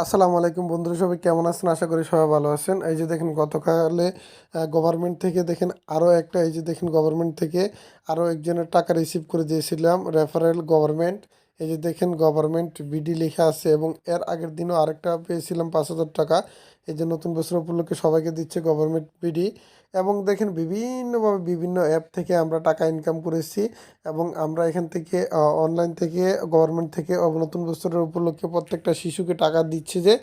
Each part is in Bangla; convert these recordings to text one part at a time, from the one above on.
আসসালামু আলাইকুম বন্ধুরা, সবাই কেমন আছেন? আশা করি সবাই ভালো আছেন। এই যে দেখেন গতকালে গভর্নমেন্ট থেকে দেখেন আরও একটা, এই যে দেখেন গভর্নমেন্ট থেকে আরও একজনের টাকা রিসিভ করে দিয়েছিলাম, রেফারেল গভর্নমেন্ট। এই যে দেখেন গভর্নমেন্ট বিডি লেখা আছে, এবং এর আগের দিনও আরেকটা পেয়েছিলাম 5,000 টাকা। এই যে নতুন বছর উপলক্ষে সবাইকে দিচ্ছে গভর্নমেন্ট বিডি। এবং দেখেন বিভিন্নভাবে বিভিন্ন অ্যাপ থেকে আমরা টাকা ইনকাম করেছি, এবং আমরা এখান থেকে অনলাইন থেকে গভর্নমেন্ট থেকে নতুন বছরের উপলক্ষে প্রত্যেকটা শিশুকে টাকা দিচ্ছে, যে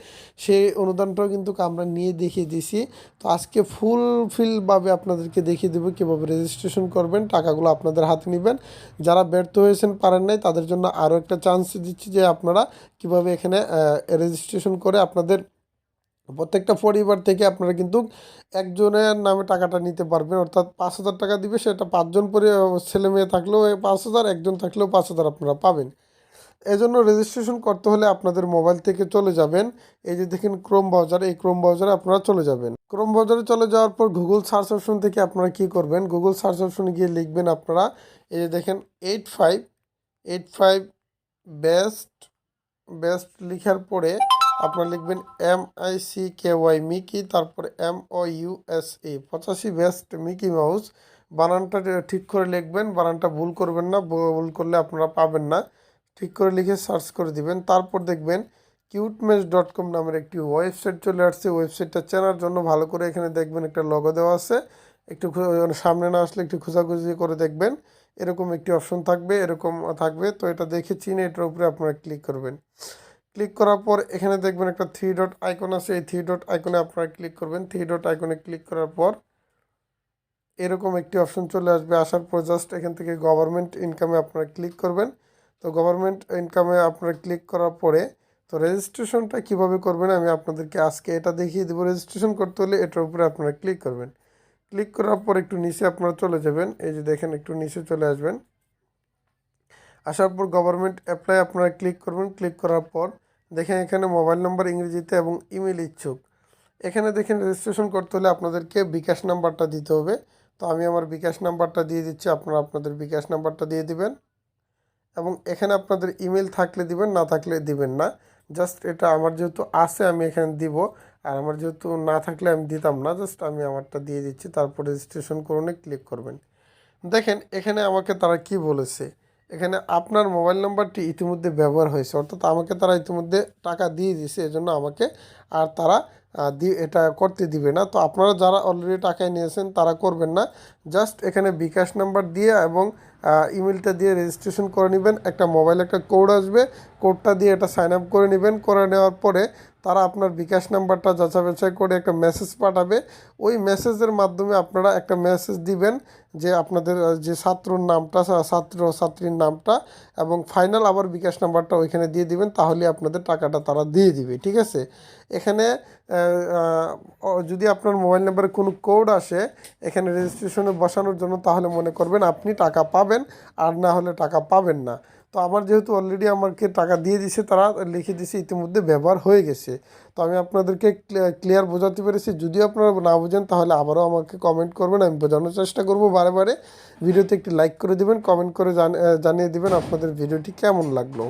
সেই অনুদানটাও কিন্তু আমরা নিয়ে দেখিয়ে দিছি। তো আজকে ফুলফিলভাবে আপনাদেরকে দেখিয়ে দেবো কীভাবে রেজিস্ট্রেশন করবেন, টাকাগুলো আপনাদের হাতে নেবেন। যারা ব্যর্থ হয়েছেন, পারেন নাই, তাদের জন্য আরও একটা চান্স দিচ্ছি যে আপনারা কীভাবে এখানে রেজিস্ট্রেশন করে আপনাদের প্রত্যেকটা পরিবার থেকে আপনারা কিন্তু একজনের নামে টাকাটা নিতে পারবেন। অর্থাৎ 5,000 টাকা দিবে, সেটা 5জন ছেলে মেয়ে থাকলেও 5,000, একজন থাকলেও 5,000 আপনারা পাবেন। এজন্য রেজিস্ট্রেশন করতে হলে আপনাদের মোবাইল থেকে চলে যাবেন, এই যে দেখেন ক্রোম ব্রাউজার, এই ক্রোম ব্রাউজারে আপনারা চলে যাবেন। ক্রোম ব্রাউজারে চলে যাওয়ার পর গুগল সার্চ অপশন থেকে আপনারা কি করবেন, গুগল সার্চ অপশনে গিয়ে লিখবেন আপনারা, এই যে দেখেন 8585 বেস্ট বেস্ট লিখার পরে আপনারা লিখবেন MICKY মিকি, তারপর MOUSE 85 বেস্ট মিকি মাউস। বানানটা ঠিক করে লিখবেন, বানানটা ভুল করবেন না, ভুল করলে আপনারা পাবেন না। ঠিক করে লিখে সার্চ করে দিবেন। তারপর দেখবেন কিউটমেস.com নামের একটি ওয়েবসাইট চলে আসছে। ওয়েবসাইটটা চেনার জন্য ভালো করে এখানে দেখবেন একটা লগো দেওয়া আছে, একটু সামনে না আসলে একটু খোঁজাখুঁজি করে দেখবেন, এরকম একটি অপশন থাকবে, এরকম থাকবে। তো এটা দেখে চিনে এটার উপরে আপনারা ক্লিক করবেন। ক্লিক করার পর এখানে দেখবেন একটা 3 ডট আইকন আছে, এই 3 ডট আইকনে আপনারা ক্লিক করবেন। 3 ডট আইকনে ক্লিক করার পর এরকম একটি অপশন চলে আসবে। আসার পর জাস্ট এখান থেকে গভর্নমেন্ট ইনকামে আপনারা ক্লিক করবেন। তো গভর্নমেন্ট ইনকামে আপনারা ক্লিক করার পরে তো রেজিস্ট্রেশনটা কিভাবে করবেন আমি আপনাদেরকে আজকে এটা দেখিয়ে দেবো। রেজিস্ট্রেশন করতে হলে এটার উপরে আপনারা ক্লিক করবেন। ক্লিক করার পর একটু নিচে আপনারা চলে যাবেন, এই যে দেখেন একটু নিচে চলে আসবেন। আসার পর গভর্নমেন্ট অ্যাপ্লাই আপনারা ক্লিক করবেন। ক্লিক করার পর দেখেন এখানে মোবাইল নম্বর ইংরেজিতে এবং ইমেল ইচ্ছুক। এখানে দেখেন রেজিস্ট্রেশন করতে হলে আপনাদেরকে বিকাশ নাম্বারটা দিতে হবে। তো আমি আমার বিকাশ নাম্বারটা দিয়ে দিচ্ছি, আপনারা আপনাদের বিকাশ নাম্বারটা দিয়ে দিবেন। এবং এখানে আপনাদের ইমেল থাকলে দিবেন, না থাকলে দিবেন না। জাস্ট এটা আমার যেহেতু আছে আমি এখানে দিব, আর আমার যেহেতু না থাকলে আমি দিতাম না, জাস্ট আমি আমারটা দিয়ে দিচ্ছি। তারপর রেজিস্ট্রেশন করুনে ক্লিক করবেন। দেখেন এখানে আমাকে তারা কি বলেছে, এখানে আপনার মোবাইল নাম্বারটি ইতিমধ্যে ব্যবহার হয়েছে, অর্থাৎ আমাকে তারা ইতিমধ্যে টাকা দিয়ে দিয়েছে, এজন্য আমাকে আর তারা এটা করতে দিবে না। তো আপনারা যারা অলরেডি টাকায় নিয়েছেন তারা করবেন না। জাস্ট এখানে বিকাশ নাম্বার দিয়ে এবং ইমেলটা দিয়ে রেজিস্ট্রেশন করে নেবেন। একটা মোবাইলে একটা কোড আসবে, কোডটা দিয়ে এটা সাইন আপ করে নেবেন। করে নেওয়ার পরে তারা আপনার বিকাশ নাম্বারটা যাচাই করে একটা মেসেজ পাঠাবে। ওই মেসেজের মাধ্যমে আপনারা একটা মেসেজ দিবেন যে আপনাদের যে ছাত্রর নামটা, ছাত্রীর নামটা এবং ফাইনাল আবার বিকাশ নাম্বারটা ওইখানে দিয়ে দিবেন, তাহলে আপনাদের টাকাটা তারা দিয়ে দিবে। ঠিক আছে? এখানে যদি আপনার মোবাইল নাম্বারে কোনো কোড আসে এখানে রেজিস্ট্রেশনে বসানোর জন্য, তাহলে মনে করবেন আপনি টাকা পাবেন, আর না হলে টাকা পাবেন না। তো আমার যেহেতু অলরেডি আমাকে টাকা দিয়ে দিছে, তারা লিখে দিছে ইতিমধ্যে ব্যবহার হয়ে গেছে। তো আমি আপনাদেরকে ক্লিয়ার বোঝাতে পেরেছি। যদি আপনারা না বোঝেন তাহলে আবারও আমাকে কমেন্ট করবেন, আমি বোঝানোর চেষ্টা করব বারে বারে। ভিডিওতে একটি লাইক করে দিবেন, কমেন্ট করে জানিয়ে দিবেন আপনাদের ভিডিওটি কেমন লাগলো।